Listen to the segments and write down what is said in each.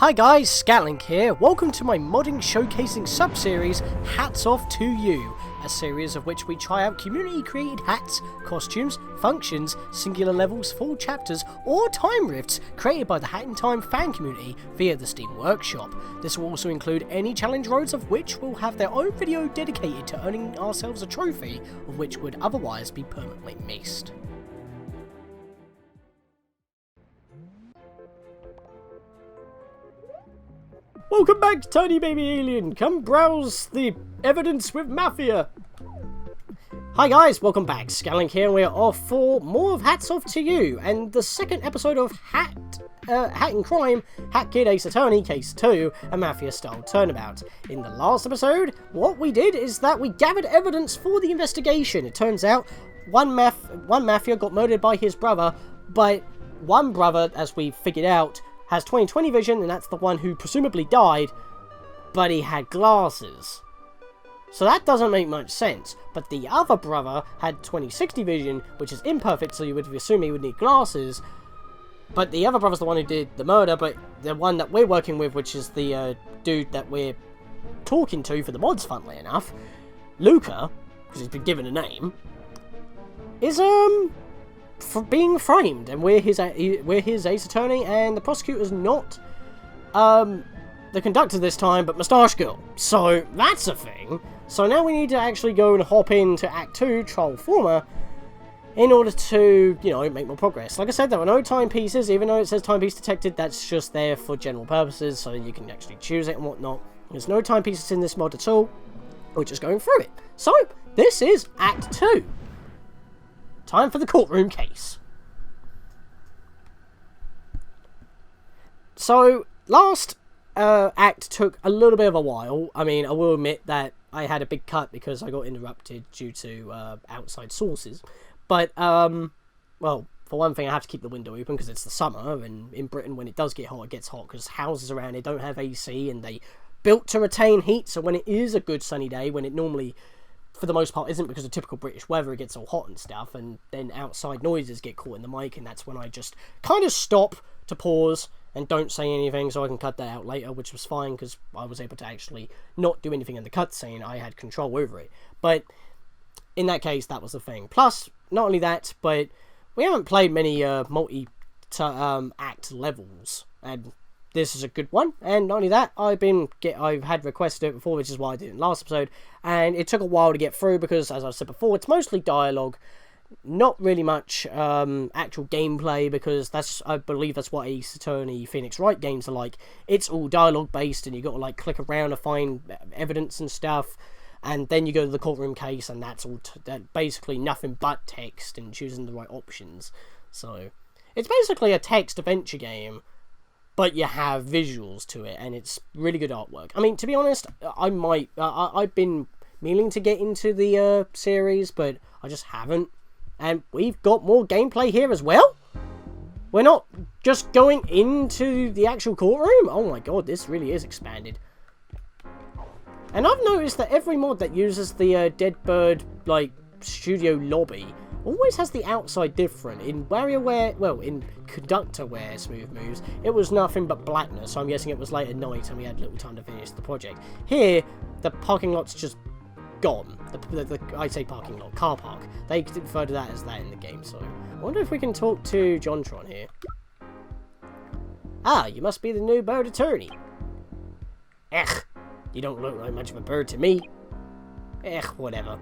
Hi guys, Scatlink here. Welcome to my modding showcasing sub-series, Hats Off to You, a series of which we try out community-created hats, costumes, functions, singular levels, full chapters, or time rifts created by the Hat in Time fan community via the Steam Workshop. This will also include any challenge roads of which will have their own video dedicated to earning ourselves a trophy, of which would otherwise be permanently missed. Welcome back, tiny baby alien. Come browse the evidence with Mafia. Hi guys, welcome back. Scatlink here, and we're off for more of Hats Off to You, and the second episode of Hat in Crime, Hat Kid Ace Attorney, Case 2, a Mafia-Style Turnabout. In the last episode, what we did is that we gathered evidence for the investigation. It turns out one Mafia got murdered by his brother, but one brother, as we figured out, has 20/20 vision, and that's the one who presumably died, but he had glasses. So that doesn't make much sense. But the other brother had 20/60 vision, which is imperfect, so you would assume he would need glasses. But the other brother's the one who did the murder, but the one that we're working with, which is the dude that we're talking to for the mods, funnily enough, Luca, because he's been given a name, is, for being framed, and we're his ace attorney, and the prosecutor's not the conductor this time, but Mustache Girl. So that's a thing. So now we need to actually go and hop into Act 2, Trial Former, in order to, you know, make more progress. Like I said, there are no timepieces, even though it says timepiece detected, that's just there for general purposes, so you can actually choose it and whatnot. There's no timepieces in this mod at all. We're just going through it. So, this is Act 2. Time for the courtroom case. So, last act took a little bit of a while. I mean, I will admit that I had a big cut because I got interrupted due to outside sources. But, well, for one thing, I have to keep the window open because it's the summer, and in Britain, when it does get hot, it gets hot because houses around here don't have AC, and they built to retain heat, so when it is a good sunny day, when it normally, for the most part, isn't because of typical British weather, it gets all hot and stuff, and then outside noises get caught in the mic, and that's when I just kind of stop to pause and don't say anything, so I can cut that out later, which was fine, because I was able to actually not do anything in the cutscene. I had control over it. But in that case, that was the thing. Plus, not only that, but we haven't played many multi-act levels, and this is a good one. And not only that, I've had requested it before, which is why I did it in the last episode, and it took a while to get through because, as I said before, it's mostly dialogue, not really much actual gameplay, because I believe that's what Ace Attorney Phoenix Wright games are like. It's all dialogue based, and you got to like click around to find evidence and stuff, and then you go to the courtroom case, and that's all basically nothing but text and choosing the right options. So it's basically a text adventure game, but you have visuals to it, and it's really good artwork. I mean, to be honest, I've been meaning to get into the series, but I just haven't. And we've got more gameplay here as well. We're not just going into the actual courtroom. Oh my god, this really is expanded. And I've noticed that every mod that uses the Dead Bird, like, studio lobby always has the outside different. In WarioWare, well, in ConductorWare Smooth Moves, it was nothing but blackness, so I'm guessing it was late at night and we had little time to finish the project. Here, the parking lot's just gone. I say parking lot, car park. They refer to that as that in the game, so I wonder if we can talk to Jontron here. Ah, you must be the new bird attorney. Ech, you don't look like much of a bird to me. Ech, whatever.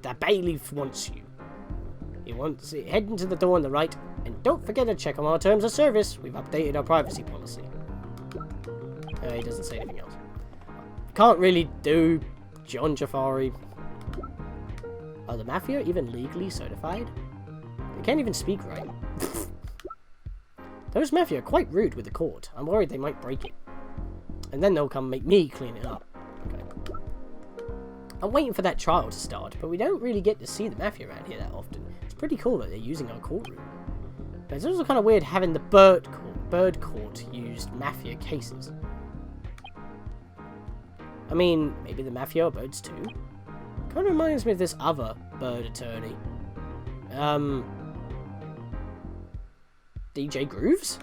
The bailiff wants you. He wants it. Head into the door on the right, and don't forget to check on our terms of service. We've updated our privacy policy. He doesn't say anything else. Can't really do John Jafari. Are the Mafia even legally certified? They can't even speak right. Those Mafia are quite rude with the court. I'm worried they might break it. And then they'll come make me clean it up. Okay. I'm waiting for that trial to start, but we don't really get to see the Mafia around here that often. It's pretty cool that they're using our courtroom. But it's also kind of weird having the bird court used Mafia cases. I mean, maybe the Mafia are birds too. Kind of reminds me of this other bird attorney. DJ Grooves?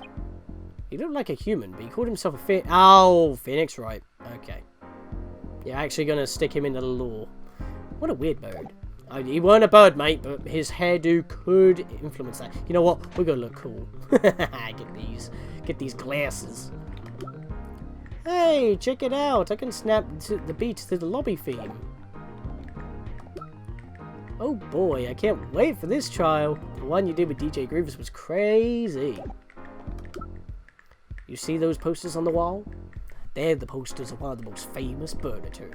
He looked like a human, but he called himself a Phoenix. Oh, Phoenix, right. Okay. You're actually going to stick him into the law. What a weird bird. He weren't a bird, mate, but his hairdo could influence that. You know what? We're going to look cool. Get these glasses. Hey, check it out. I can snap the beat to the lobby theme. Oh boy, I can't wait for this trial. The one you did with DJ Grievous was crazy. You see those posters on the wall? They're the posters of one of the most famous bird attorneys.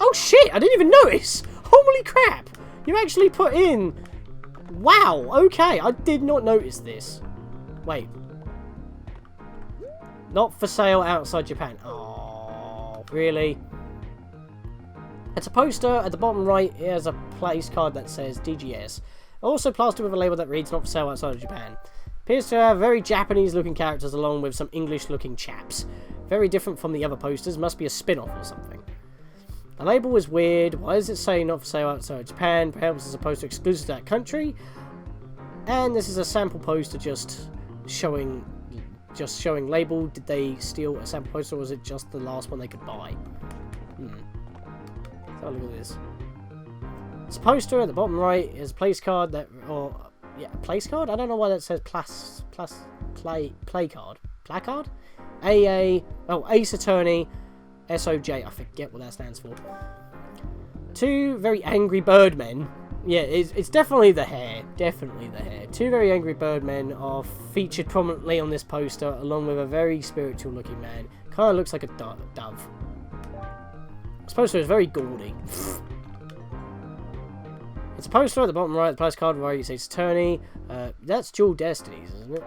Oh shit, I didn't even notice! Holy crap! You actually put in... Wow, okay, I did not notice this. Wait. Not for sale outside Japan. Oh, really? It's a poster at the bottom right. It has a place card that says DGS. Also plastered with a label that reads not for sale outside of Japan. Appears to have very Japanese looking characters along with some English looking chaps. Very different from the other posters. Must be a spin-off or something. The label is weird. Why does it say not for sale outside of Japan? Perhaps it's a poster exclusive to that country. And this is a sample poster just showing label. Did they steal a sample poster or was it just the last one they could buy? Oh, look at this. It's a poster at the bottom right. Is a place card that, yeah, place card? I don't know why that says play card. Placard? Ace Attorney, SOJ. I forget what that stands for. Two very angry birdmen. Yeah, it's definitely the hair. Definitely the hair. Two very angry birdmen are featured prominently on this poster, along with a very spiritual looking man. Kind of looks like a dove. This poster is very gaudy. It's a poster at the bottom right, the place card where it says attorney. That's Dual Destinies, isn't it?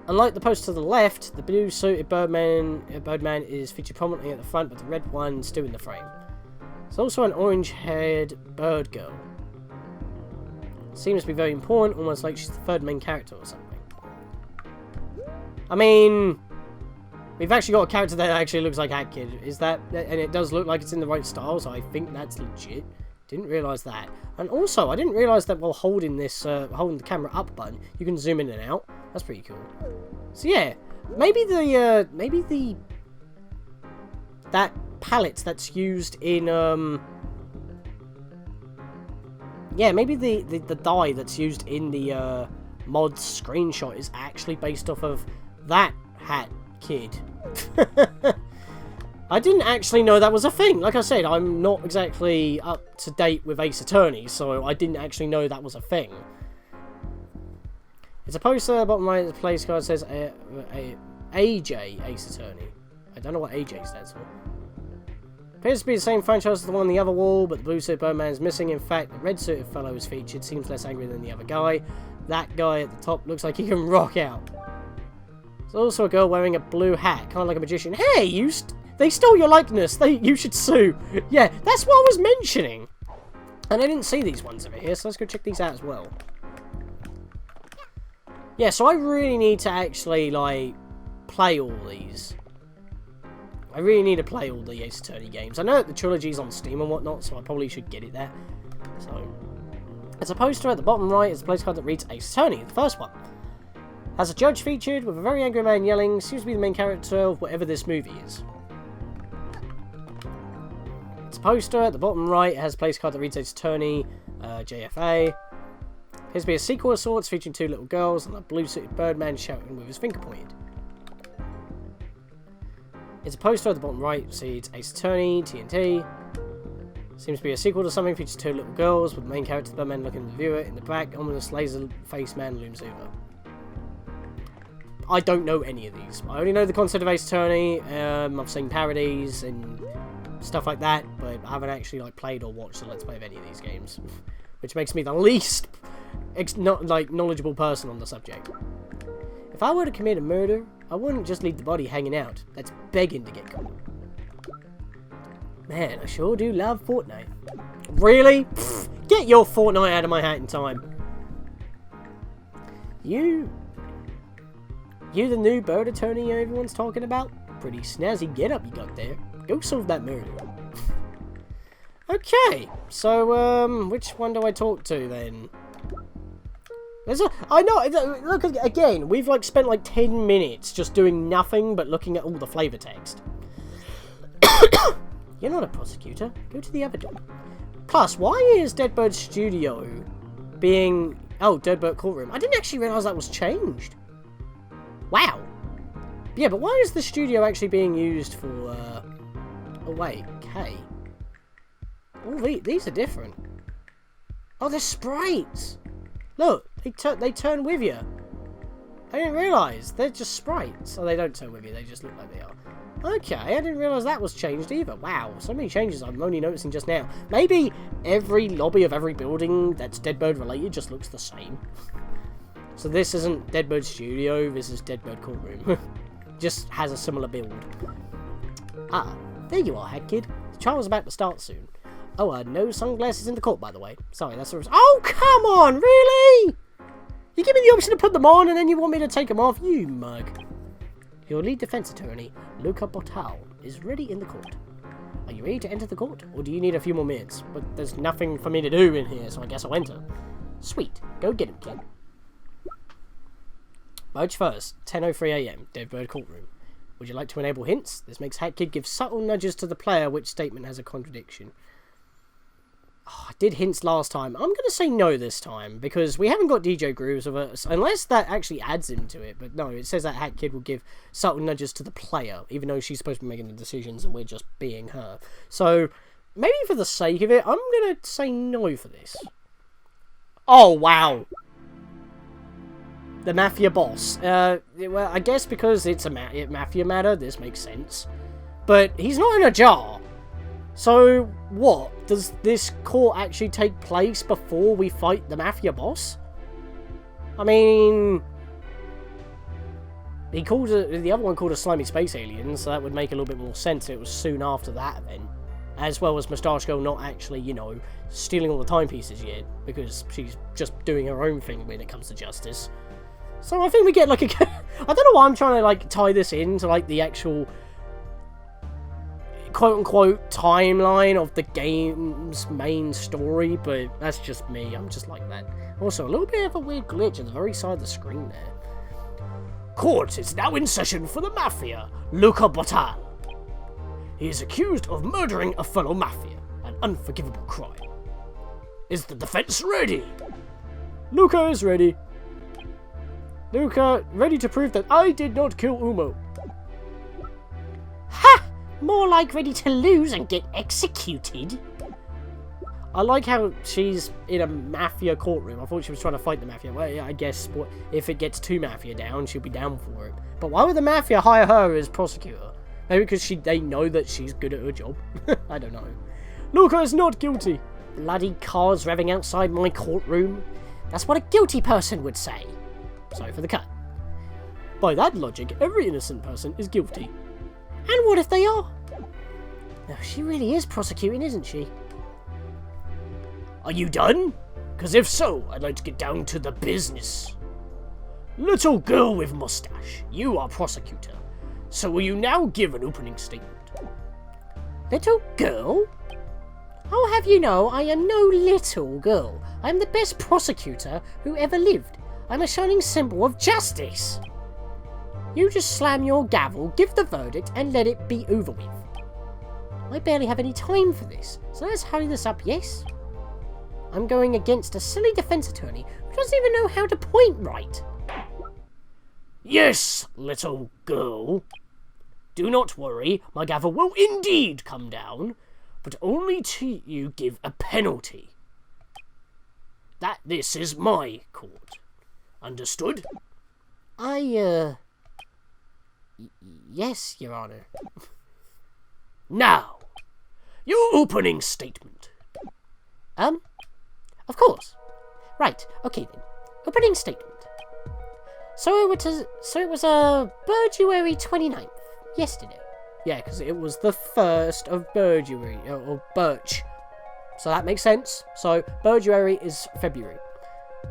Unlike the poster to the left, the blue suited birdman is featured prominently at the front, but the red one still in the frame. There's also an orange haired bird girl. Seems to be very important, almost like she's the third main character or something. I mean, we've actually got a character that actually looks like Hat Kid. Is that, and it does look like it's in the right style, so I think that's legit. Didn't realise that. And also, I didn't realise that while holding this, holding the camera up button, you can zoom in and out. That's pretty cool. So yeah, maybe that palette that's used in, yeah, maybe the dye that's used in the, mod screenshot is actually based off of that Hat Kid. I didn't actually know that was a thing. Like I said, I'm not exactly up to date with Ace Attorney, so I didn't actually know that was a thing. It's a poster, bottom right of the place card says AJ Ace Attorney. I don't know what AJ stands for. Appears to be the same franchise as the one on the other wall, but the blue suited birdman is missing. In fact, the red suited fellow is featured. Seems less angry than the other guy. That guy at the top looks like he can rock out. There's also a girl wearing a blue hat, kind of like a magician. Hey, they stole your likeness. You should sue. Yeah, that's what I was mentioning. And I didn't see these ones over here, so let's go check these out as well. Yeah, so I really need to actually, like, play all these. I really need to play all the Ace Attorney games. I know that the trilogy's on Steam and whatnot, so I probably should get it there. So, it's a poster at the bottom right. It's a place card that reads Ace Attorney, the first one. Has a judge featured with a very angry man yelling. Seems to be the main character of whatever this movie is. It's a poster at the bottom right. It has a place card that reads Ace Attorney, JFA. Here's to be a sequel of sorts featuring two little girls and a blue-suited birdman shouting with his finger pointed. It's a poster at the bottom right. See, it's Ace Attorney, TNT. Seems to be a sequel to something features two little girls with the main character, the birdman, looking at the viewer. In the back, ominous laser-faced man looms over. I don't know any of these. I only know the concept of Ace Attorney. I've seen parodies and stuff like that, but I haven't actually like played or watched the Let's Play of any of these games, which makes me the least knowledgeable person on the subject. If I were to commit a murder, I wouldn't just leave the body hanging out. That's begging to get caught. Man, I sure do love Fortnite. Really? Pfft, get your Fortnite out of my hat in time. You the new bird attorney everyone's talking about? Pretty snazzy getup you got there. Go solve that murder. Okay, so, which one do I talk to then? I know, look, again, we've like spent like 10 minutes just doing nothing but looking at all the flavor text. You're not a prosecutor. Go to the other door. Plus, why is Deadbird Studio being... Oh, Deadbird Courtroom. I didn't actually realise that was changed. Wow. Yeah, but why is the studio actually being used for... Oh, wait. K. Oh, these are different. Oh, they're sprites. Look, they turn with you. I didn't realise. They're just sprites. Oh, they don't turn with you. They just look like they are. Okay, I didn't realise that was changed either. Wow, so many changes I'm only noticing just now. Maybe every lobby of every building that's Deadbird related just looks the same. So this isn't Deadbird Studio, this is Deadbird Courtroom. Just has a similar build. Ah, there you are, Hat Kid. The trial's about to start soon. Oh, no sunglasses in the court, by the way. Sorry, that's the... Oh, come on, really? You give me the option to put them on and then you want me to take them off? You mug. Your lead defense attorney, Luca Botal, is ready in the court. Are you ready to enter the court, or do you need a few more minutes? But there's nothing for me to do in here, so I guess I'll enter. Sweet. Go get him, kid. March 1st, 10:03 AM, Deadbird Courtroom. Would you like to enable hints? This makes Hat Kid give subtle nudges to the player which statement has a contradiction. Oh, I did hints last time. I'm going to say no this time, because we haven't got DJ Grooves of us, unless that actually adds into it. But no, it says that Hat Kid will give subtle nudges to the player, even though she's supposed to be making the decisions and we're just being her. So, maybe for the sake of it, I'm going to say no for this. Oh, wow. The Mafia Boss. Well, I guess because it's a Mafia matter, this makes sense. But he's not in a jar. So, what? Does this court actually take place before we fight the Mafia Boss? I mean... the other one called a slimy space alien, so that would make a little bit more sense. It was soon after that event. As well as Mustache Girl not actually, you know, stealing all the timepieces yet. Because she's just doing her own thing when it comes to justice. So I think we get like a... I don't know why I'm trying to like tie this into like the actual... quote-unquote timeline of the game's main story, but that's just me. I'm just like that. Also, a little bit of a weird glitch at the very side of the screen there. Court is now in session for the Mafia, Luca Botal. He is accused of murdering a fellow Mafia, an unforgivable crime. Is the defense ready? Luca is ready. Luca, ready to prove that I did not kill Umo. Ha! More like ready to lose and get executed. I like how she's in a Mafia courtroom. I thought she was trying to fight the Mafia. Well, yeah, I guess if it gets two Mafia down, she'll be down for it. But why would the Mafia hire her as prosecutor? Maybe because they know that she's good at her job. I don't know. Luca is not guilty. Bloody cars revving outside my courtroom. That's what a guilty person would say. Sorry for the cut. By that logic, every innocent person is guilty. And what if they are? Oh, she really is prosecuting, isn't she? Are you done? Because if so, I'd like to get down to the business. Little girl with mustache, you are prosecutor. So will you now give an opening statement? Little girl? I'll have you know I am no little girl. I am the best prosecutor who ever lived. I'm a shining symbol of justice. You just slam your gavel, give the verdict, and let it be over with. I barely have any time for this, so let's hurry this up, yes? I'm going against a silly defense attorney who doesn't even know how to point right. Yes, little girl. Do not worry, my gavel will indeed come down, but only till you give a penalty. That this is my court. Understood? Yes, Your Honor. Now, your opening statement. Of course. Right, okay then. Opening statement. So it was Burduary 29th, yesterday. Yeah, because it was the 1st of Burduary, or Birch. So that makes sense. So Burduary is February.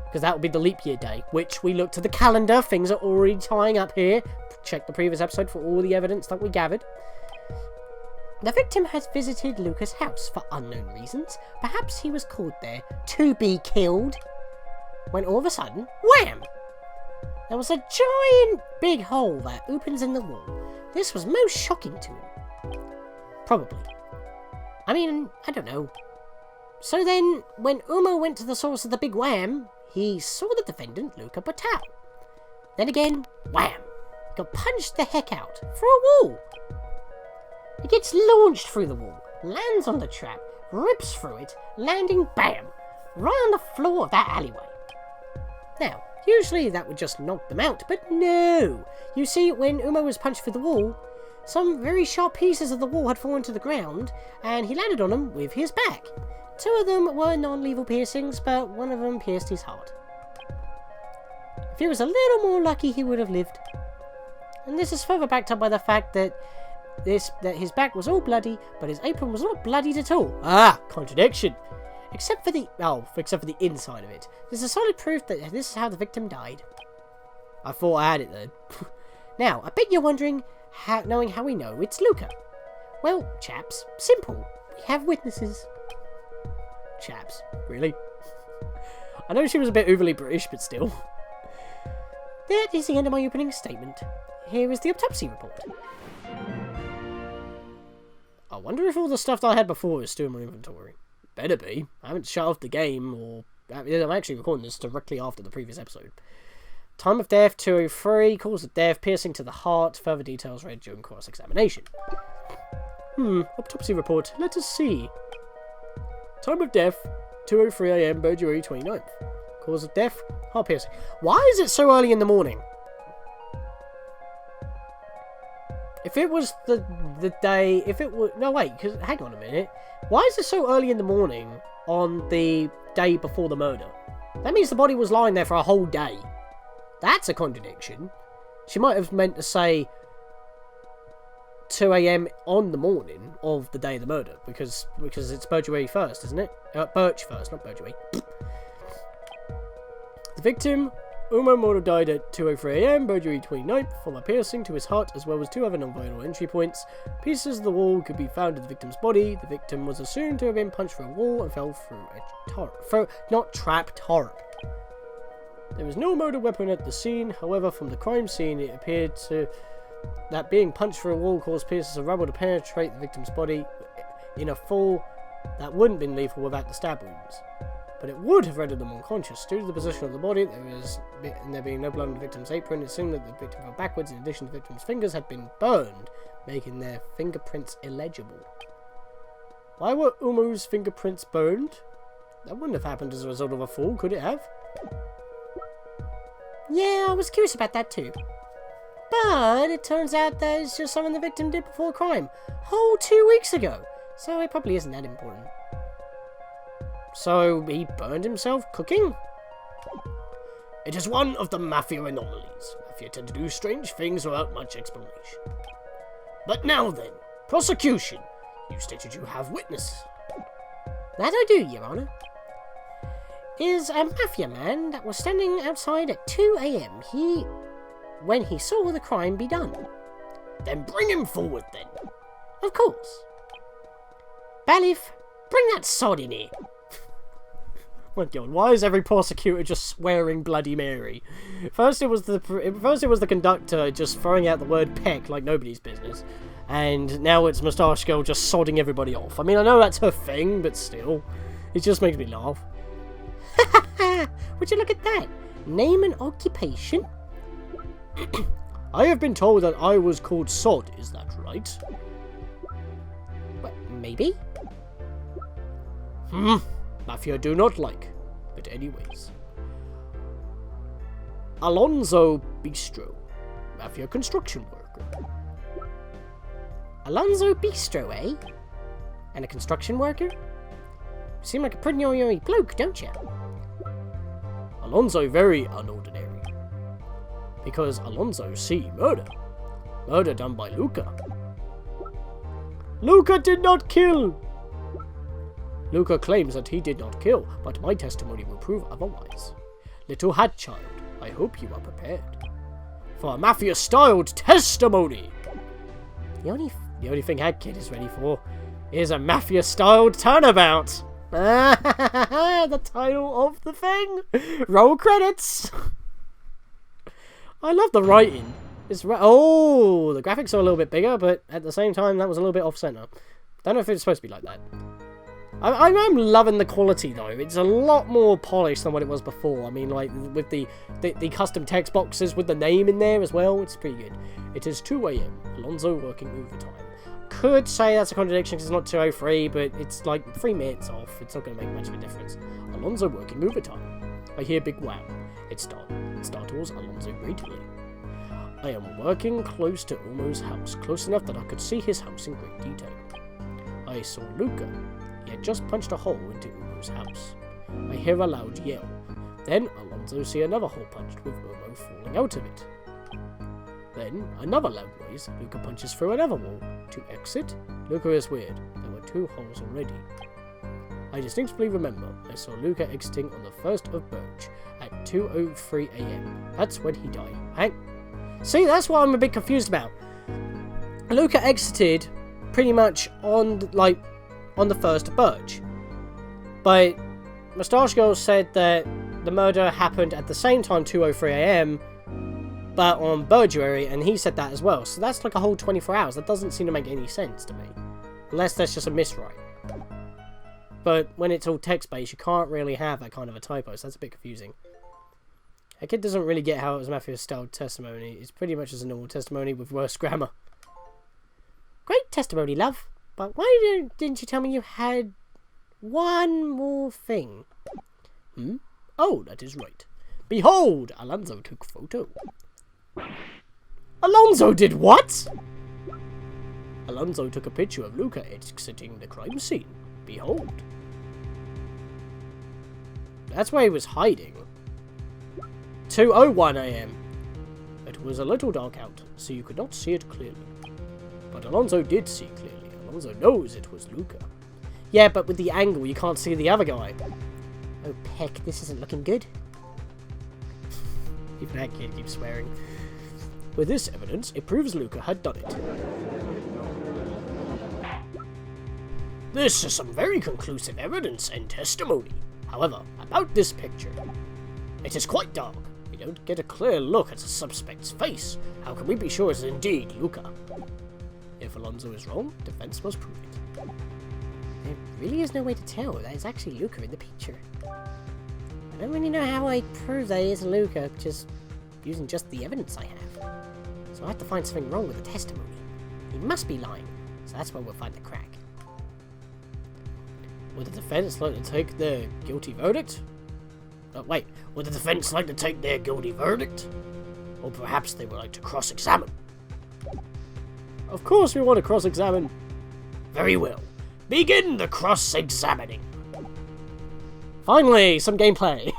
Because that would be the leap year day, which we looked at the calendar. Things are already tying up here. Check the previous episode for all the evidence that we gathered. The victim has visited Luca's house for unknown reasons. Perhaps he was called there to be killed. when all of a sudden, wham! There was a giant big hole that opens in the wall. This was most shocking to him. Probably. I mean, I don't know. So then, when Umo went to the source of the big wham, he saw the defendant, Luca Batao. Then again, wham! He got punched the heck out through a wall. He gets launched through the wall, lands on the trap, rips through it, landing bam! Right on the floor of that alleyway. Now, usually that would just knock them out, but no! You see, when Umo was punched through the wall, some very sharp pieces of the wall had fallen to the ground, and he landed on them with his back. 2 of them were non-lethal piercings, but one of them pierced his heart. If he was a little more lucky, he would have lived. And this is further backed up by the fact that his back was all bloody, but his apron was not bloodied at all. Ah, contradiction. Except for the inside of it. This is solid proof that this is how the victim died. I thought I had it then. Now, I bet you're wondering, knowing how we know it's Luca. Well, chaps, simple. We have witnesses. Chaps, really? I know she was a bit overly British, but still. That is the end of my opening statement. Here is the autopsy report. I wonder if all the stuff that I had before is still in my inventory. Better be. I haven't shut off the game, or... I'm actually recording this directly after the previous episode. Time of death, 203. Cause of death, piercing to the heart. Further details read during cross-examination. Autopsy report. Let us see. Time of death, 2:03 AM, January 29th. Cause of death, heart piercing. Why is it so early in the morning? If it was the day, if it was... No, wait, because hang on a minute. Why is it so early in the morning on the day before the murder? That means the body was lying there for a whole day. That's a contradiction. She might have meant to say 2 AM on the morning of the day of the murder, because it's January 1st, isn't it? Birch 1st, not January. The victim, Umo Moro, died at 2:03 AM, January 29th, from a piercing to his heart, as well as 2 other non-vital entry points. Pieces of the wall could be found in the victim's body. The victim was assumed to have been punched through a wall and fell through a tarp. There was no murder weapon at the scene. However, from the crime scene, it appeared that being punched through a wall caused pieces of rubble to penetrate the victim's body in a fall that wouldn't have been lethal without the stab wounds. But it would have rendered them unconscious. Due to the position of the body, there being no blood on the victim's apron, it seemed that the victim fell backwards. In addition, the victim's fingers had been burned, making their fingerprints illegible. Why were Umo's fingerprints burned? That wouldn't have happened as a result of a fall, could it have? Yeah, I was curious about that too. But it turns out that it's just something the victim did before the crime. Whole 2 weeks ago. So it probably isn't that important. So he burned himself cooking? It is one of the Mafia anomalies. Mafia tend to do strange things without much explanation. But now then, prosecution. You stated you have witness. That I do, Your Honour. Is a Mafia man that was standing outside at 2 AM. When he saw the crime be done. Then bring him forward then. Of course. Balif, bring that sod in here. My God, why is every prosecutor just swearing Bloody Mary? First it was the conductor just throwing out the word peck like nobody's business, and now it's Mustache Girl just sodding everybody off. I mean, I know that's her thing, but still, it just makes me laugh. Would you look at that? Name and occupation? I have been told that I was called Sod, is that right? Well, maybe? Mafia do not like, but anyways. Alonzo Bistro, Mafia construction worker. Alonzo Bistro, eh? And a construction worker? Seem like a pretty ordinary bloke, don't you? Alonzo very unordinary. Because Alonzo see murder. Murder done by Luca. Luca did not kill! Luca claims that he did not kill, but my testimony will prove otherwise. Little hat child, I hope you are prepared for a Mafia-Styled testimony. The only thing Hat Kid is ready for is a Mafia-Styled turnabout. The title of the thing. Roll credits. I love the writing. Oh, the graphics are a little bit bigger, but at the same time, that was a little bit off-center. Don't know if it's supposed to be like that. I'm loving the quality, though. It's a lot more polished than what it was before. I mean, like, with the custom text boxes with the name in there as well. It's pretty good. It is 2 AM. Alonso working overtime. Could say that's a contradiction because it's not 2:03, but it's like 3 minutes off. It's not going to make much of a difference. Alonso working overtime. I hear big wow. It startles Alonso greatly. I am working close to Umo's house, close enough that I could see his house in great detail. I saw Luca. He had just punched a hole into Umo's house. I hear a loud yell. Then Alonso see another hole punched with Umo falling out of it. Then another loud noise. Luca punches through another wall. To exit? Luca is weird. There were 2 holes already. I distinctly remember I saw Luca exiting on the 1st of Birch at 2:03 AM. That's when he died. See, that's what I'm a bit confused about. Luca exited pretty much on the 1st of Birch. But Mustache Girl said that the murder happened at the same time, 2:03 AM, but on Burgery, and he said that as well. So that's like a whole 24 hours. That doesn't seem to make any sense to me. Unless that's just a miswrite. But when it's all text-based, you can't really have that kind of a typo, so that's a bit confusing. A kid doesn't really get how it was Mafia-Style testimony. It's pretty much just a normal testimony with worse grammar. Great testimony, love. But why didn't you tell me you had one more thing? Oh, that is right. Behold, Alonso took photo. Alonso did what? Alonso took a picture of Luca exiting the crime scene. Behold. That's where he was hiding. 2:01 AM. It was a little dark out, so you could not see it clearly. But Alonso did see clearly. Alonso knows it was Luca. Yeah, but with the angle, you can't see the other guy. Oh, Peck, this isn't looking good. Even that kid keeps swearing. With this evidence, it proves Luca had done it. This is some very conclusive evidence and testimony. However, about this picture. It is quite dark. We don't get a clear look at the suspect's face. How can we be sure it's indeed Luca? If Alonso is wrong, defense must prove it. There really is no way to tell that it's actually Luca in the picture. I don't really know how I prove that it is Luca, just using just the evidence I have. So I have to find something wrong with the testimony. He must be lying, so that's where we'll find the crack. Would the defense like to take their guilty verdict? Wait, would the defense like to take their guilty verdict? Or perhaps they would like to cross-examine? Of course we want to cross-examine. Very well. Begin the cross-examining. Finally, some gameplay.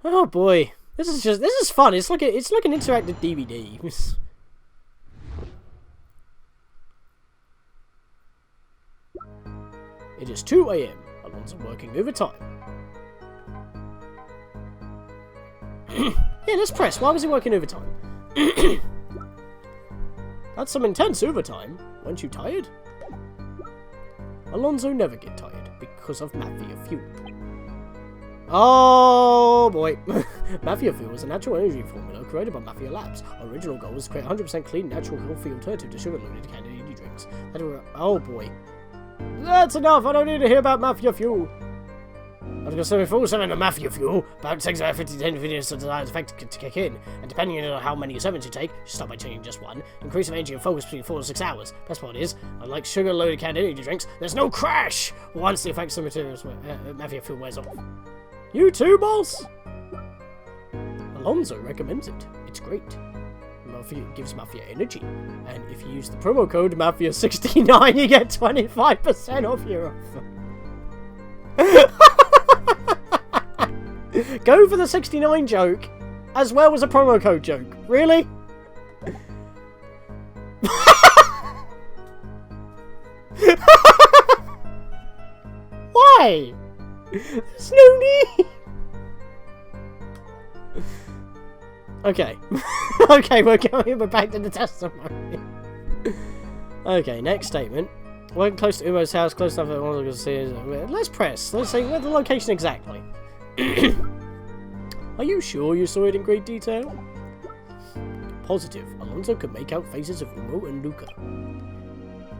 Oh boy. This is fun. It's like an interactive DVD. It is 2 AM. Alonso working overtime. Yeah, let's press. Why was he working overtime? That's some intense overtime. Weren't you tired? Alonso never get tired because of Mafia Fuel. Oh boy. Mafia Fuel is a natural energy formula created by Mafia Labs. Our original goal was to create 100% clean, natural, healthy alternative to sugar-loaded candy energy drinks. Oh boy. That's enough. I don't need to hear about Mafia Fuel. I've got 74 Mafia Fuel. About 6 out of 50 10 videos to desired effect to kick in. And depending on how many servants you take, you start by taking just one. Increase of energy and focus between 4 to 6 hours. Best part is, unlike sugar-loaded canned energy drinks, there's no crash once the effects of materials Mafia Fuel wears off. You too, boss? Alonso recommends it. It's great. Mafia gives Mafia energy. And if you use the promo code Mafia69, you get 25% off your offer. Go for the 69 joke, as well as a promo code joke. Really? Why? There's no need. Okay. Okay, we're back to the testimony. Okay, next statement. When close to Umo's house, close enough that one can see. Let's press. Let's say where the location exactly. Are you sure you saw it in great detail? Positive. Alonso could make out faces of Umo and Luca.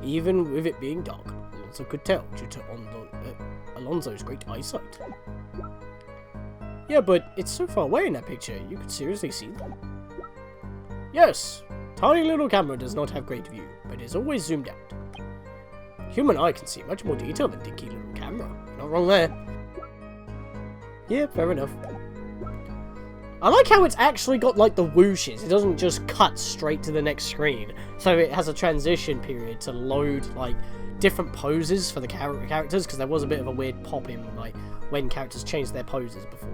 Even with it being dark, Alonso could tell due to Alonso's great eyesight. Yeah, but it's so far away in that picture, you could seriously see them. Yes, tiny little camera does not have great view, but is always zoomed out. Human eye can see much more detail than dinky little camera. You're not wrong there. Yeah, fair enough. I like how it's actually got like the whooshes. It doesn't just cut straight to the next screen. So it has a transition period to load like different poses for the characters, because there was a bit of a weird pop in like when characters changed their poses before.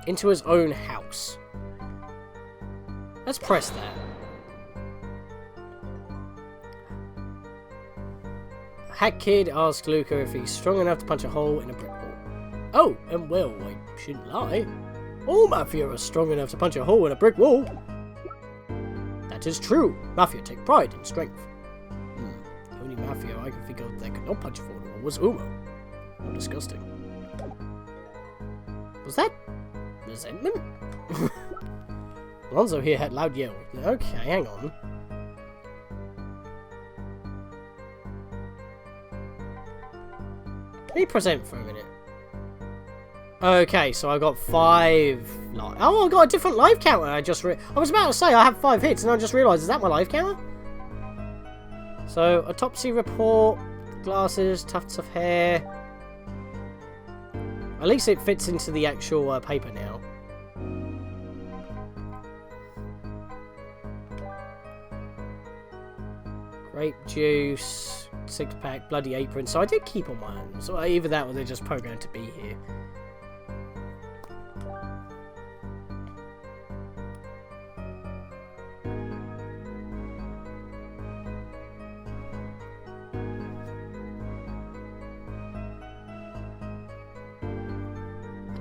Into his own house. Let's press that. Hack Kid asks Luca if he's strong enough to punch a hole in a brick wall. Oh, and well, I shouldn't lie. All Mafia are strong enough to punch a hole in a brick wall. That is true. Mafia take pride in strength. The only Mafia I can think of that could not punch a hole in a wall was Umo. How disgusting. Was that resentment? Alonso here had loud yell. Okay, hang on. Let me present for a minute. Okay, so I got 5 live. Oh, I got a different live counter. I was about to say I have 5 hits, and I just realised, is that my live counter? So, autopsy report, glasses, tufts of hair. At least it fits into the actual paper now. Grape juice, 6-pack, bloody apron. So I did keep on mine. So either that or they're just programmed to be here.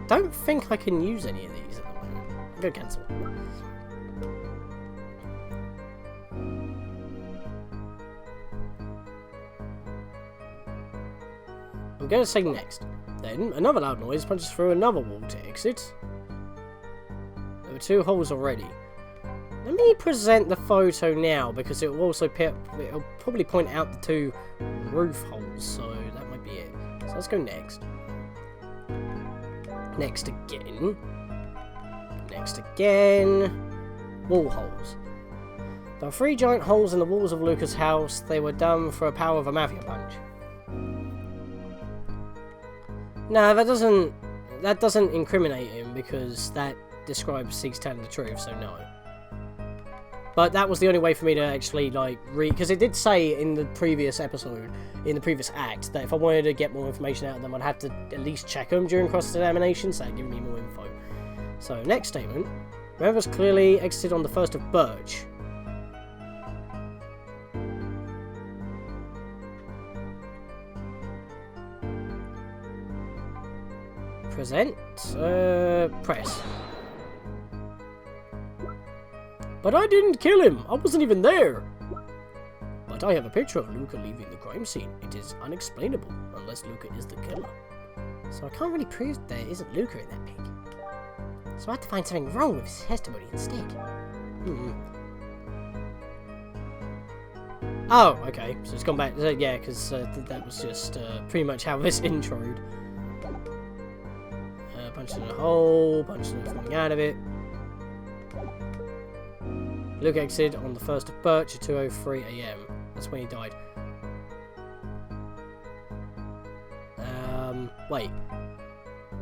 I don't think I can use any of these at the moment. I'm going to cancel. I'm going to say next. Then, another loud noise punches through another wall to exit. There were 2 holes already. Let me present the photo now, because it will also it'll probably point out the 2 roof holes, so that might be it. So let's go next. Next again. Next again. Wall holes. There are 3 giant holes in the walls of Luca's house. They were done for a power of a Mafia punch. No, that doesn't incriminate him, because that describes Seek's telling the truth, so no. But that was the only way for me to actually, like, read, because it did say in the previous episode, in the previous act, that if I wanted to get more information out of them, I'd have to at least check them during cross-examination, so that'd give me more info. So, next statement. Members clearly exited on the 1st of Birch. Present. Press. But I didn't kill him. I wasn't even there. But I have a picture of Luca leaving the crime scene. It is unexplainable unless Luca is the killer. So I can't really prove there isn't Luca in that pic. So I have to find something wrong with his testimony instead. Oh, okay. So it's gone back. Yeah, because that was just pretty much how this introed. Punched in a hole, punched in something out of it. Luke exited on the 1st of Birch at 2:03 AM. That's when he died. Wait.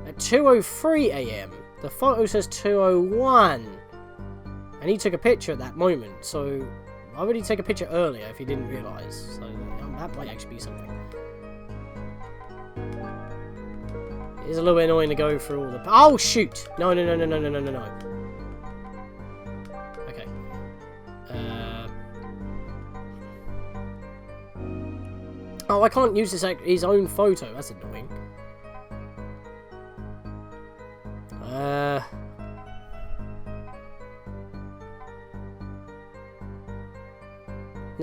At 2:03 AM. The photo says 2:01. And he took a picture at that moment, so why would he take a picture earlier if he didn't realise? So that might actually be something. It's a little bit annoying to go through all the... Oh, shoot! No. Okay. Oh, I can't use his own photo. That's annoying.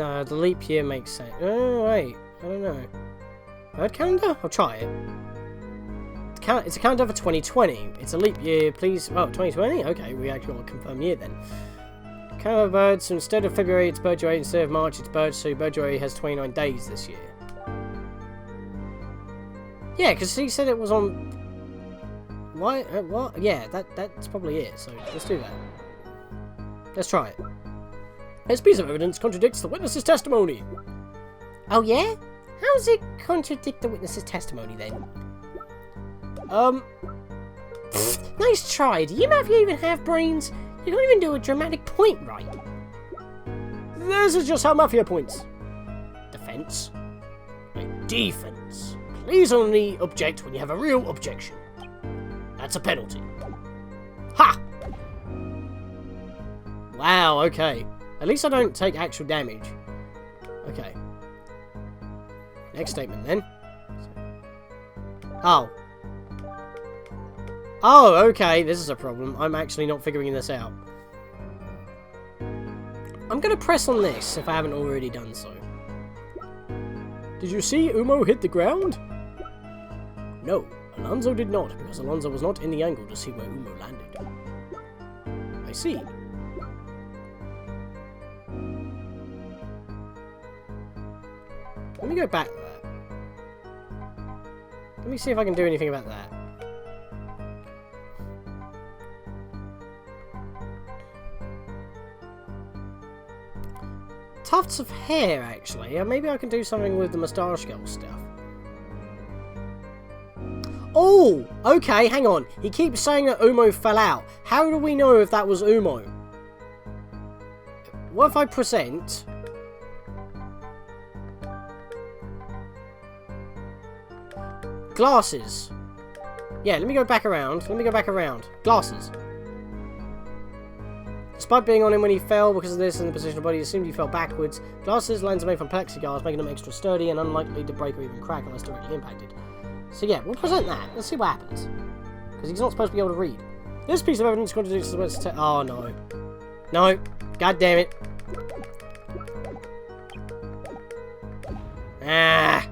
No, the leap year makes sense. Oh, wait. I don't know. Bird calendar? I'll try it. It's a calendar for 2020. It's a leap year, please. Oh, 2020? Okay, we actually got a confirmed year then. Calendar of birds, so instead of February, it's bird January. Instead of March, it's bird. So bird January has 29 days this year. Yeah, because he said it was on... Why? What? Yeah, that's probably it. So let's do that. Let's try it. This piece of evidence contradicts the witness's testimony. Oh, yeah? How does it contradict the witness's testimony, then? Nice try. Do you Mafia even have brains? You can't even do a dramatic point right. This is just how Mafia points. Defense. Defense. Please only object when you have a real objection. That's a penalty. Ha! Wow, okay. At least I don't take actual damage. Okay. Next statement, then. Oh. Oh, okay, this is a problem. I'm actually not figuring this out. I'm gonna press on this, if I haven't already done so. Did you see Umo hit the ground? No, Alonso did not, because Alonso was not in the angle to see where Umo landed. I see. Let me go back to that. Let me see if I can do anything about that. Tufts of hair, actually. Maybe I can do something with the Mustache Girl stuff. Oh! Okay, hang on. He keeps saying that Umo fell out. How do we know if that was Umo? What if I present... Glasses. Yeah, let me go back around. Glasses. Despite being on him when he fell because of this and the position of the body, he assumed he fell backwards. Glasses, lenses are made from plexiglass, making them extra sturdy and unlikely to break or even crack unless directly impacted. So yeah, we'll present that. Let's see what happens. Because he's not supposed to be able to read. This piece of evidence contradicts the witness. Oh no. No. God damn it. Ah.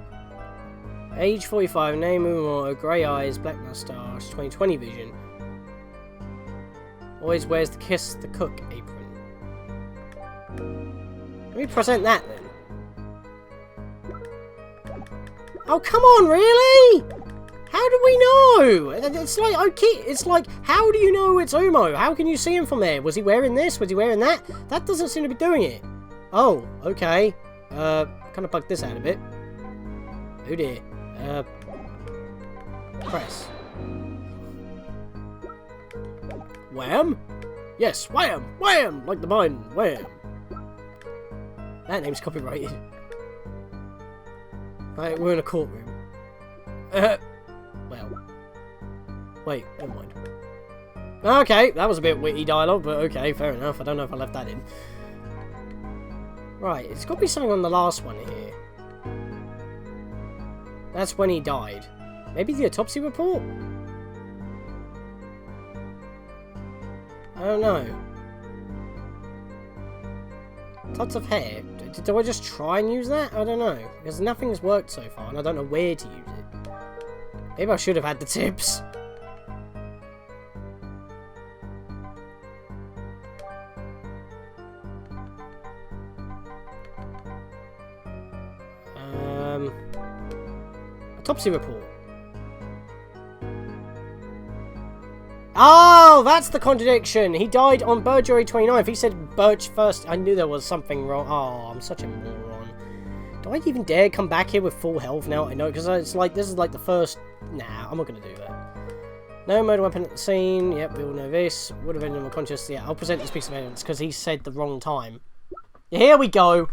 Age 45, name Umo, grey eyes, black moustache, 2020 vision. Always wears the kiss the cook apron. Let me present that then. Oh come on, really? How do we know? It's like it's like, how do you know it's Umo? How can you see him from there? Was he wearing this? Was he wearing that? That doesn't seem to be doing it. Oh, okay. Kind of bugged this out a bit. Oh dear. Press. Wham? Yes, wham! Wham! Like the mine, wham! That name's copyrighted. Right, we're in a courtroom. Well. Wait, never mind. Okay, that was a bit witty dialogue, but okay, fair enough. I don't know if I left that in. Right, it's got to be something on the last one here. That's when he died. Maybe the autopsy report? I don't know. Tufts of hair. Do I just try and use that? I don't know. Because nothing's worked so far and I don't know where to use it. Maybe I should have had the tips. Autopsy report. Oh, that's the contradiction. He died on January 29th. He said Birch first. I knew there was something wrong. Oh, I'm such a moron. Do I even dare come back here with full health now? I know, because it's like, this is like the first... Nah, I'm not going to do that. No murder weapon at the scene. Yep, we all know this. Would have been unconscious. Yeah, I'll present this piece of evidence because he said the wrong time. Here we go.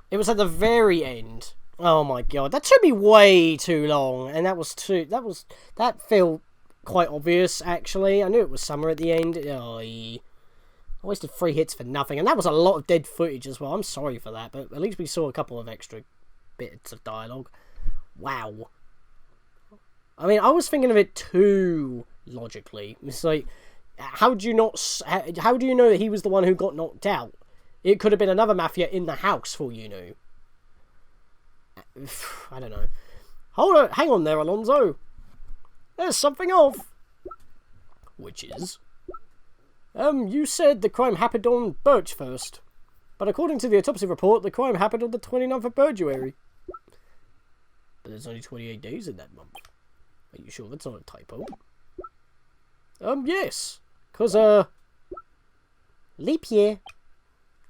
It was at the very end. Oh my god, that took me way too long, and that felt quite obvious, actually. I knew it was summer at the end. Oh, I wasted 3 hits for nothing, and that was a lot of dead footage as well. I'm sorry for that, but at least we saw a couple of extra bits of dialogue. Wow. I mean, I was thinking of it too logically. It's like, how do you know that he was the one who got knocked out? It could have been another Mafia in the house, for you know. I don't know. Hold on, hang on there, Alonso. There's something off. Which is? You said the crime happened on Birch first. But according to the autopsy report, the crime happened on the 29th of February. But there's only 28 days in that month. Are you sure that's not a typo? Yes. 'Cause, leap year.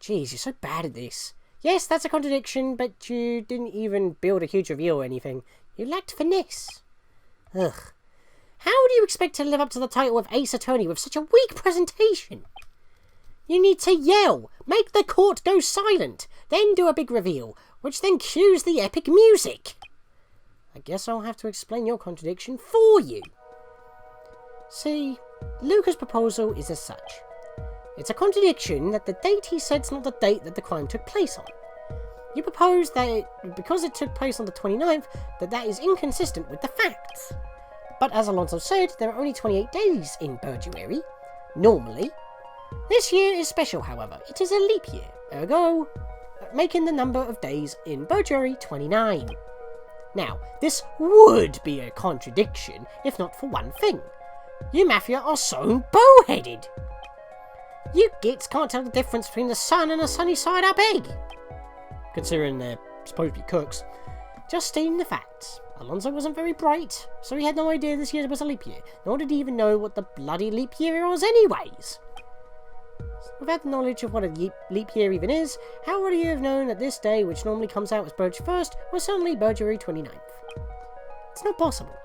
Jeez, you're so bad at this. Yes, that's a contradiction, but you didn't even build a huge reveal or anything. You lacked finesse. Ugh. How do you expect to live up to the title of Ace Attorney with such a weak presentation? You need to yell, make the court go silent, then do a big reveal, which then cues the epic music. I guess I'll have to explain your contradiction for you. See, Luca's proposal is as such. It's a contradiction that the date he said's not the date that the crime took place on. You propose that because it took place on the 29th, that is inconsistent with the facts. But as Alonso said, there are only 28 days in February, normally. This year is special, however. It is a leap year, ergo, making the number of days in February 29. Now, this would be a contradiction, if not for one thing. You Mafia are so bowheaded. You gits can't tell the difference between the sun and a sunny side up egg. Considering they're supposed to be cooks. Just stating the facts. Alonso wasn't very bright, so he had no idea this year was a leap year, nor did he even know what the bloody leap year was anyways. Without the knowledge of what a leap year even is, how would he have known that this day, which normally comes out as Birch 1st, was suddenly February 29th? It's not possible.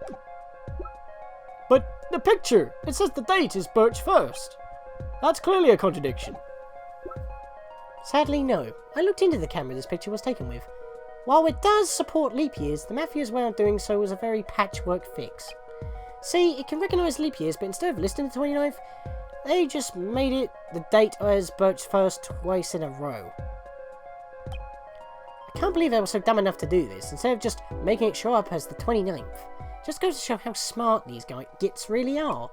But the picture, it says the date is Birch 1st. That's clearly a contradiction. Sadly, no. I looked into the camera this picture was taken with. While it does support leap years, the Mafia's way of doing so was a very patchwork fix. See, it can recognise leap years, but instead of listing the 29th, they just made it the date as Birch 1st twice in a row. I can't believe they were so dumb enough to do this, instead of just making it show up as the 29th. Just goes to show how smart these gits really are.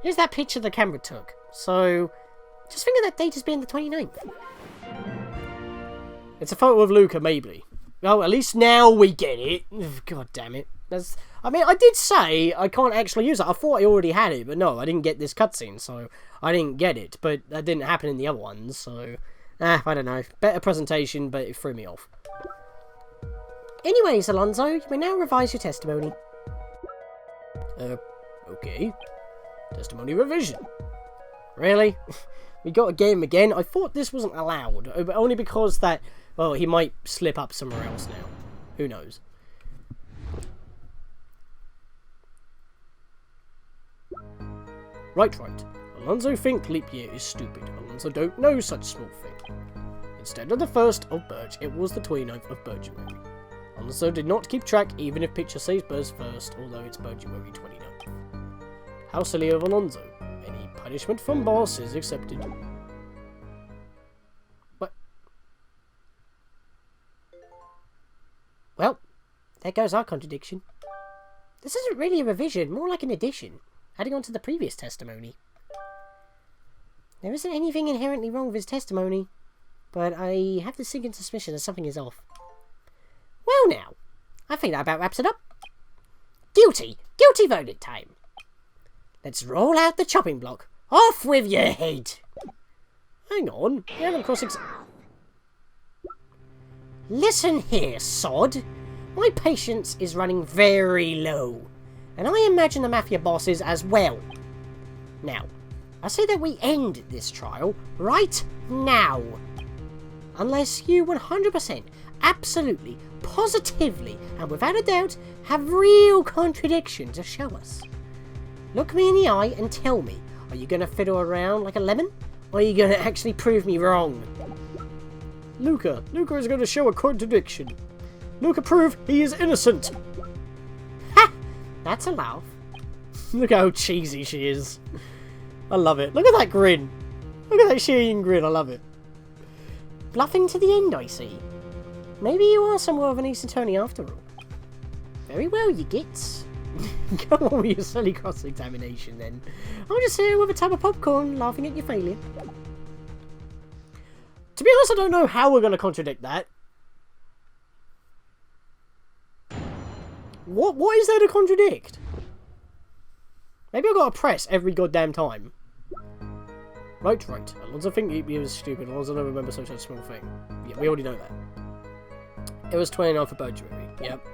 Here's that picture the camera took, so just think of that date as being the 29th. It's a photo of Luca, maybe. Oh, at least now we get it. God damn it. I mean, I did say I can't actually use it. I thought I already had it, but no, I didn't get this cutscene, so I didn't get it. But that didn't happen in the other ones, so... I don't know. Better presentation, but it threw me off. Anyways, Alonso, you may now revise your testimony. Okay. Testimony revision. Really? We got a game again? I thought this wasn't allowed, but only because that... Well, he might slip up somewhere else now. Who knows? Right. Alonso think leap year is stupid. Alonso don't know such small thing. Instead of the 1st of Birch, it was the 29th of February. Alonso did not keep track even if picture says Birch 1st, although it's February 29th. How silly of Alonso. Any punishment from boss is accepted. What? Well, there goes our contradiction. This isn't really a revision, more like an addition, adding on to the previous testimony. There isn't anything inherently wrong with his testimony, but I have the sinking suspicion that something is off. Well now, I think that about wraps it up. Guilty! Guilty verdict time! Let's roll out the chopping block. Off with your head! Hang on, you haven't cross-examined... Listen here, sod. My patience is running very low, and I imagine the Mafia bosses as well. Now, I say that we end this trial right now. Unless you 100%, absolutely, positively, and without a doubt, have real contradiction to show us. Look me in the eye and tell me, are you going to fiddle around like a lemon? Or are you going to actually prove me wrong? Luca is going to show a contradiction. Luca prove he is innocent. Ha! That's a laugh. Look how cheesy she is. I love it. Look at that grin. Look at that sheen grin. I love it. Bluffing to the end, I see. Maybe you are somewhat of an Ace Attorney after all. Very well, you gits. Go on with your silly cross-examination then. I'll just sit here with a tub of popcorn laughing at your failure. To be honest, I don't know how we're going to contradict that. What is there to contradict? Maybe I've got to press every goddamn time. Right. Alonso think he was stupid. Alonso don't remember such a small thing. Yeah, we already know that. It was 29 for burglary. Yep.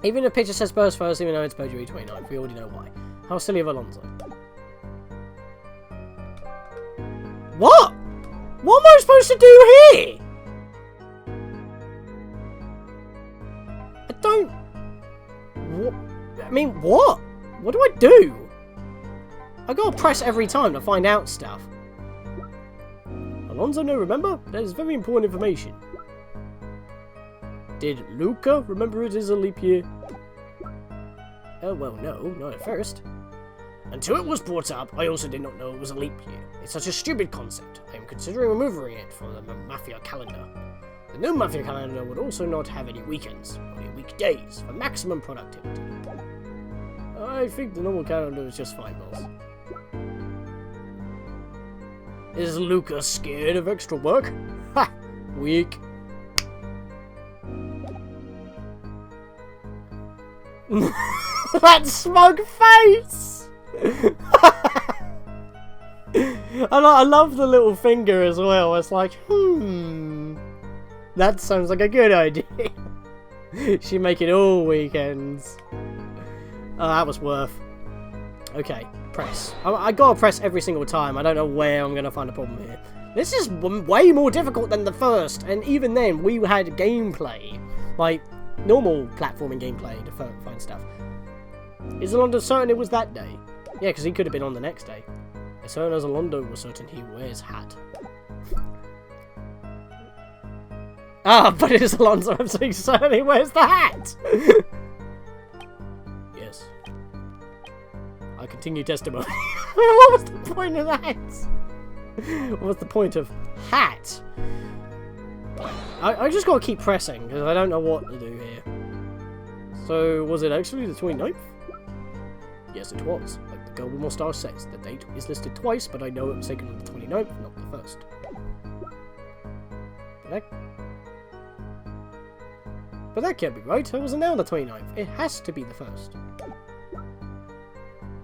Even the picture says burst first, even though it's burglary 29. We already know why. How silly of Alonso. What? What am I supposed to do here? I don't... What? I mean, what? What do I do? I gotta press every time to find out stuff. Alonso, no, remember? That is very important information. Did Luca remember it is a leap year? Oh, well, no, not at first. Until it was brought up, I also did not know it was a leap year. It's such a stupid concept. I am considering removing it from the Mafia calendar. The new Mafia calendar would also not have any weekends, only weekdays, for maximum productivity. I think the normal calendar is just fine, boss. Is Luca scared of extra work? Ha! Weak. That smug face! I love the little finger as well. It's like, that sounds like a good idea. She make it all weekends. Oh, that was worth. Okay, press. I gotta press every single time. I don't know where I'm gonna find a problem here. This is way more difficult than the first, and even then we had gameplay, like normal platforming gameplay to find stuff. Is Alondo certain it was that day? Yeah, because he could have been on the next day. As certain as Alondo was certain he wears hat. But it is Alonso. I'm saying certain he wears the hat. Yes. I continue testimony. What was the point of that? What was the point of hat? I just gotta keep pressing because I don't know what to do here. So was it actually the 29th? Yes, it was. Like the girl with mustache says, the date is listed twice, but I know it was taken on the 29th, not the 1st. But that can't be right. It wasn't now the 29th. It has to be the 1st.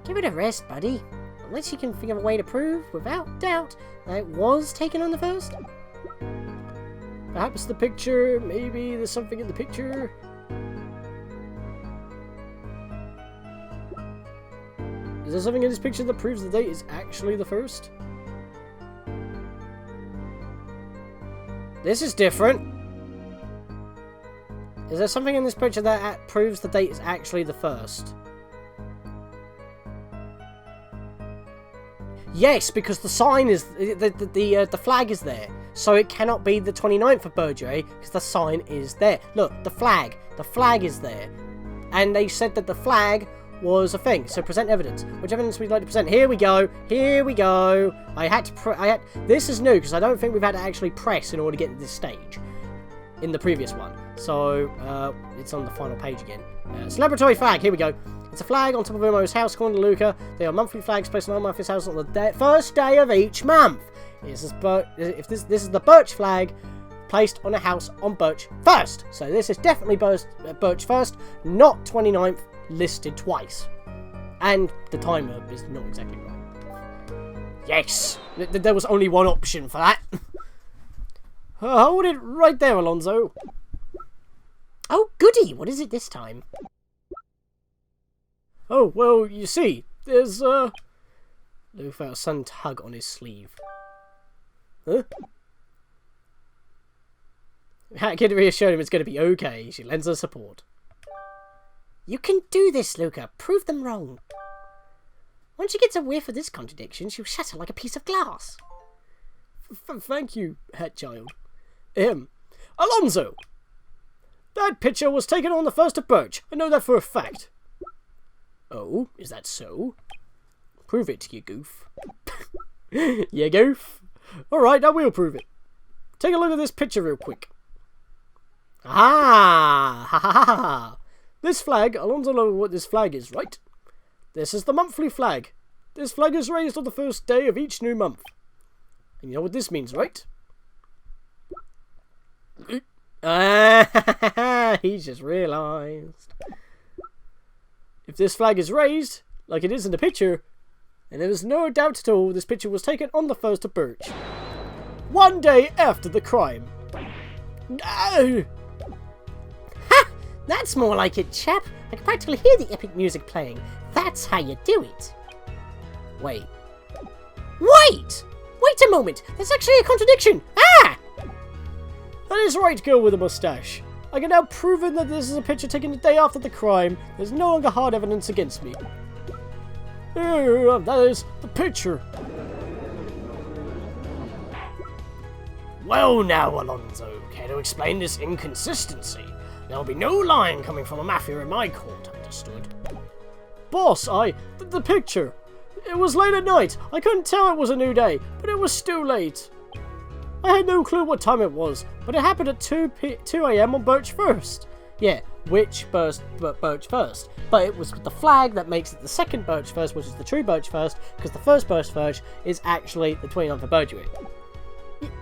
Give it a rest, buddy. Unless you can think of a way to prove, without doubt, that it was taken on the 1st. Perhaps the picture, maybe there's something in the picture. Is there something in this picture that proves the date is actually the 1st? This is different. Is there something in this picture that proves the date is actually the 1st? Yes, because the sign is... The flag is there. So it cannot be the 29th of Burgere, because the sign is there. Look, the flag. The flag is there. And they said that the flag was a thing. So present evidence. Which evidence would you like to present? Here we go. Here we go. This is new, because I don't think we've had to actually press in order to get to this stage. In the previous one. So, it's on the final page again. Celebratory flag. Here we go. It's a flag on top of Umo's house, according to Luca. They are monthly flags placed on all Mafia's house on the first day of each month. This is the Birch flag placed on a house on Birch 1st. So this is definitely Birch 1st, not 29th, listed twice. And the timer is not exactly right. Yes! There was only one option for that. Hold it right there, Alonso. Oh, goody! What is it this time? Oh, well, you see, there's, Lou felt a sudden tug on his sleeve. Huh? Kid reassured him it's going to be okay. She lends her support. You can do this, Luca. Prove them wrong. Once she gets a whiff of this contradiction, she'll shatter like a piece of glass. Thank you, hat child. Alonso! That picture was taken on the 1st of Birch. I know that for a fact. Oh, is that so? Prove it, you goof. You goof. Alright, I will prove it. Take a look at this picture real quick. Ah! Ha ha ha ha! This flag, Alonso knows what this flag is, right? This is the monthly flag. This flag is raised on the 1st day of each new month. And you know what this means, right? He just realised. If this flag is raised, like it is in the picture, and there is no doubt at all this picture was taken on the 1st of Birch. 1 day after the crime. Ha! That's more like it, chap. I can practically hear the epic music playing. That's how you do it. Wait. Wait! Wait a moment! There's actually a contradiction! Ah! That is right, girl with a mustache. I can now prove that this is a picture taken the day after the crime. There's no longer hard evidence against me. That is the picture. Well now, Alonso, care to explain this inconsistency? There'll be no lying coming from a mafia in my court, understood? Boss, the picture. It was late at night. I couldn't tell it was a new day, but it was still late. I had no clue what time it was, but it happened at 2 AM on Birch 1st. Yeah, which Birch 1st? But it was the flag that makes it the 2nd Birch 1st, which is the true Birch 1st, because the 1st Birch 1st is actually the 29th of Birch.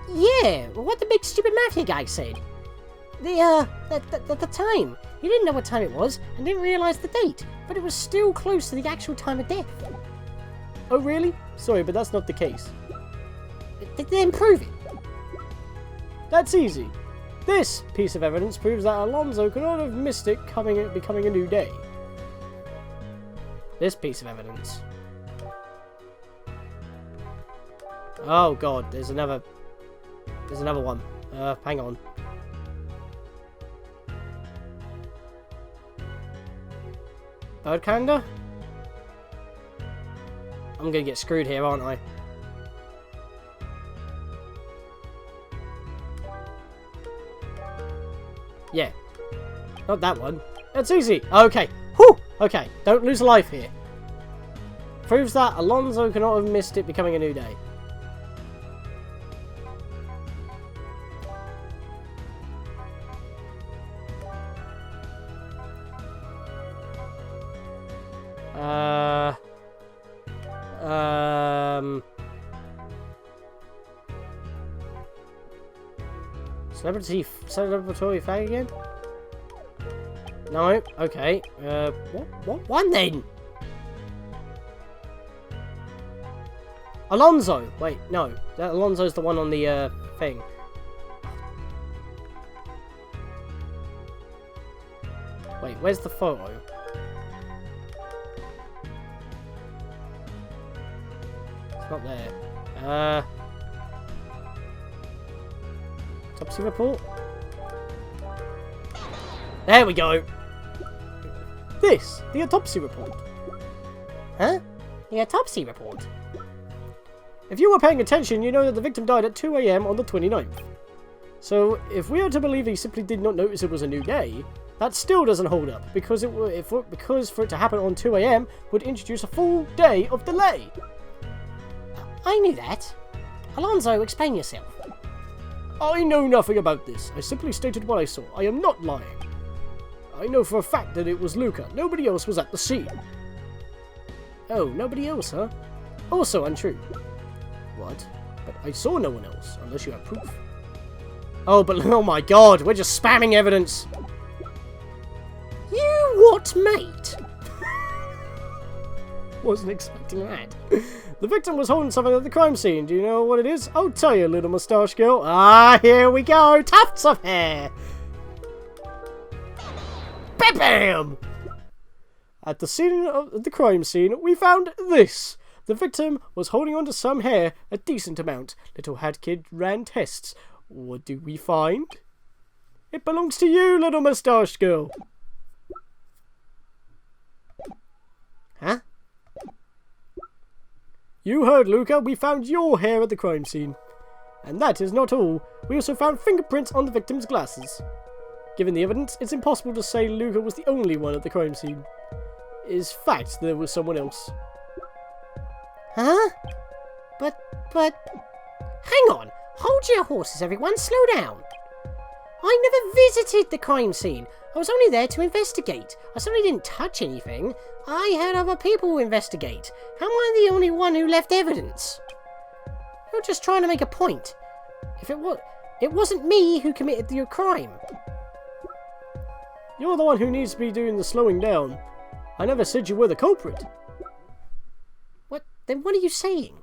Yeah, what the big stupid mafia guy said. The time. He didn't know what time it was, and didn't realise the date, but it was still close to the actual time of death. Oh really? Sorry, but that's not the case. Then prove it. That's easy. This piece of evidence proves that Alonso could not have missed it becoming a new day. This piece of evidence. Oh god, there's another one. Hang on. Bird calendar? I'm gonna get screwed here, aren't I? Yeah. Not that one. It's easy. Okay. Whew! Okay. Don't lose a life here. Proves that Alonso cannot have missed it becoming a new day. Celebratory flag again? No, okay. What one then? Alonso! Wait, no. Alonso's the one on the, thing. Wait, where's the photo? It's not there. Autopsy report? There we go! The autopsy report. Huh? The autopsy report? If you were paying attention, you know that the victim died at 2 AM on the 29th. So, if we are to believe he simply did not notice it was a new day, that still doesn't hold up, because for it to happen on 2 AM would introduce a full day of delay. I knew that. Alonso, explain yourself. I know nothing about this. I simply stated what I saw. I am not lying. I know for a fact that it was Luca. Nobody else was at the scene. Oh, nobody else, huh? Also untrue. What? But I saw no one else, unless you have proof. Oh, but oh my god, we're just spamming evidence. You what, mate? Wasn't expecting that. The victim was holding something at the crime scene. Do you know what it is? I'll tell you, little mustache girl. Ah, here we go. Tufts of hair. Bam! At the scene of the crime scene, we found this. The victim was holding onto some hair, a decent amount. Little hat kid ran tests. What do we find? It belongs to you, little mustache girl. Huh? You heard, Luca. We found your hair at the crime scene. And that is not all. We also found fingerprints on the victim's glasses. Given the evidence, it's impossible to say Luca was the only one at the crime scene. It is fact there was someone else. Huh? But... Hang on! Hold your horses, everyone! Slow down! I never visited the crime scene. I was only there to investigate. I certainly didn't touch anything. I had other people investigate. How am I the only one who left evidence? You're just trying to make a point. If it wasn't me who committed your crime. You're the one who needs to be doing the slowing down. I never said you were the culprit. What? Then what are you saying?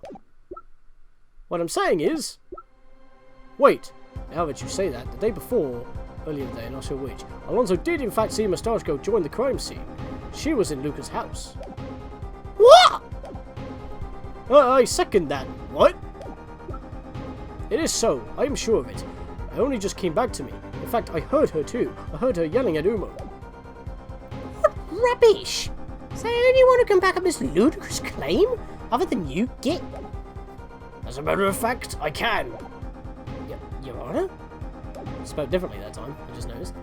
What I'm saying is... Wait, now that you say that, the day before, earlier today, not sure which, Alonso did in fact see Mustache Girl join the crime scene. She was in Luca's house. What? I second that. What? It is so, I am sure of it. It only just came back to me. In fact, I heard her too. I heard her yelling at Umo. What rubbish! Is there anyone who can back up this ludicrous claim? Other than you, Git? As a matter of fact, I can. Your Honor? Spoke differently that time, I just noticed.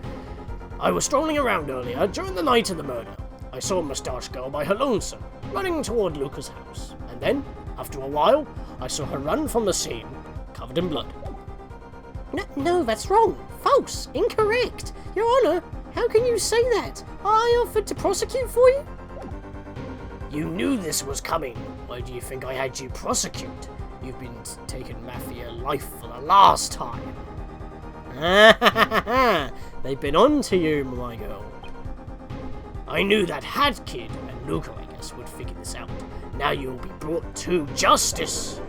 I was strolling around earlier during the night of the murder. I saw Mustache Girl by her lonesome, running toward Luca's house. And then, after a while, I saw her run from the scene, covered in blood. No, that's wrong. False. Incorrect. Your Honor, how can you say that? I offered to prosecute for you? You knew this was coming. Why do you think I had you prosecute? You've been taking Mafia life for the last time. They've been on to you, my girl. I knew that Hat Kid and Luca, I guess, would figure this out. Now you'll be brought to justice.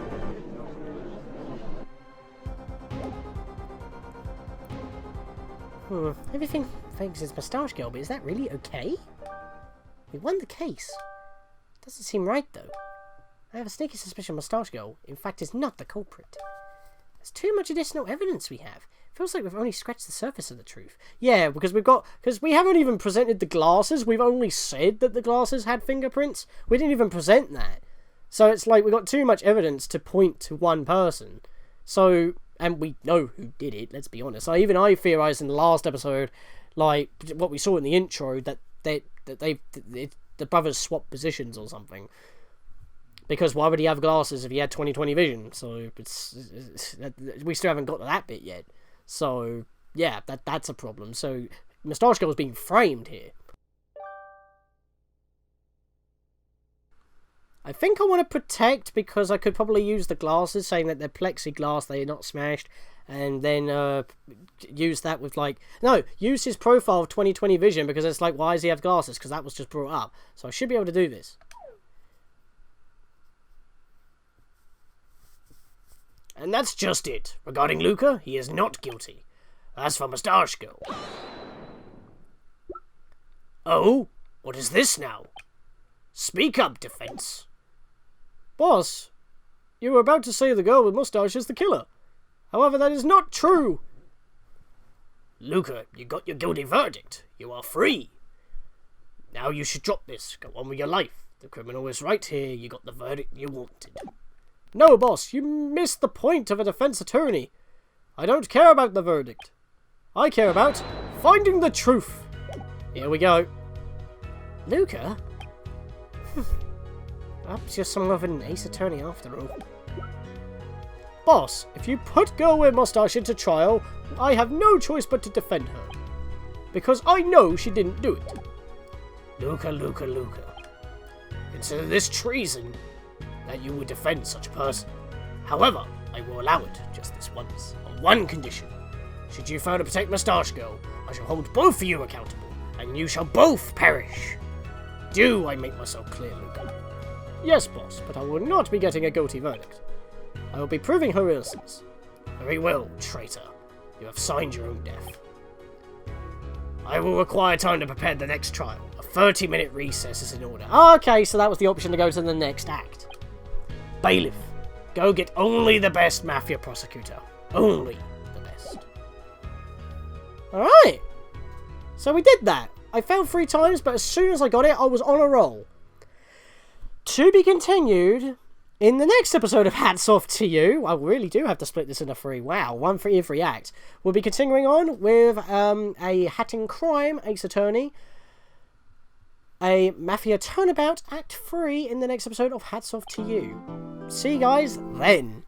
Everything thinks it's Mustache Girl, but is that really okay? We won the case. Doesn't seem right, though. I have a sneaky suspicion Mustache Girl, in fact, is not the culprit. There's too much additional evidence we have. Feels like we've only scratched the surface of the truth. Yeah, because we haven't even presented the glasses. We've only said that the glasses had fingerprints. We didn't even present that. So it's like we've got too much evidence to point to one person. So, and we know who did it, let's be honest. Even I theorized in the last episode, like, what we saw in the intro, that the brothers swapped positions or something. Because why would he have glasses if he had 20/20 vision? So, we still haven't got to that bit yet. So, yeah, that's a problem. So, Mustache Girl is being framed here. I think I want to protect because I could probably use the glasses, saying that they're plexiglass, they're not smashed, and then use that with, like... No, use his profile of 20/20 vision, because it's like, why does he have glasses? Because that was just brought up. So I should be able to do this. And that's just it. Regarding Luca, he is not guilty. As for Mustache Girl... Oh? What is this now? Speak up, defense. Boss, you were about to say the girl with mustache is the killer. However, that is not true. Luca, you got your guilty verdict. You are free. Now you should drop this. Go on with your life. The criminal is right here. You got the verdict you wanted. No, boss, you missed the point of a defense attorney. I don't care about the verdict. I care about finding the truth. Here we go. Luca? Perhaps you're somewhat of an ace attorney after all. Boss, if you put Girl with Mustache into trial, I have no choice but to defend her. Because I know she didn't do it. Luca. Consider this treason that you would defend such a person. However, I will allow it just this once, on one condition. Should you fail to protect Mustache Girl, I shall hold both of you accountable, and you shall both perish. Do I make myself clear, Luca? Yes, boss, but I will not be getting a guilty verdict. I will be proving her innocence. Very well, traitor. You have signed your own death. I will require time to prepare the next trial. A 30-minute recess is in order. Okay, so that was the option to go to the next act. Bailiff, go get only the best Mafia prosecutor. Only the best. Alright. So we did that. I failed 3 times, but as soon as I got it, I was on a roll. To be continued in the next episode of Hats Off to You. I really do have to split this into 3. Wow, 1 for every act. We'll be continuing on with a Hat in Crime, Ace Attorney. A Mafia Turnabout, Act 3 in the next episode of Hats Off to You. See you guys then.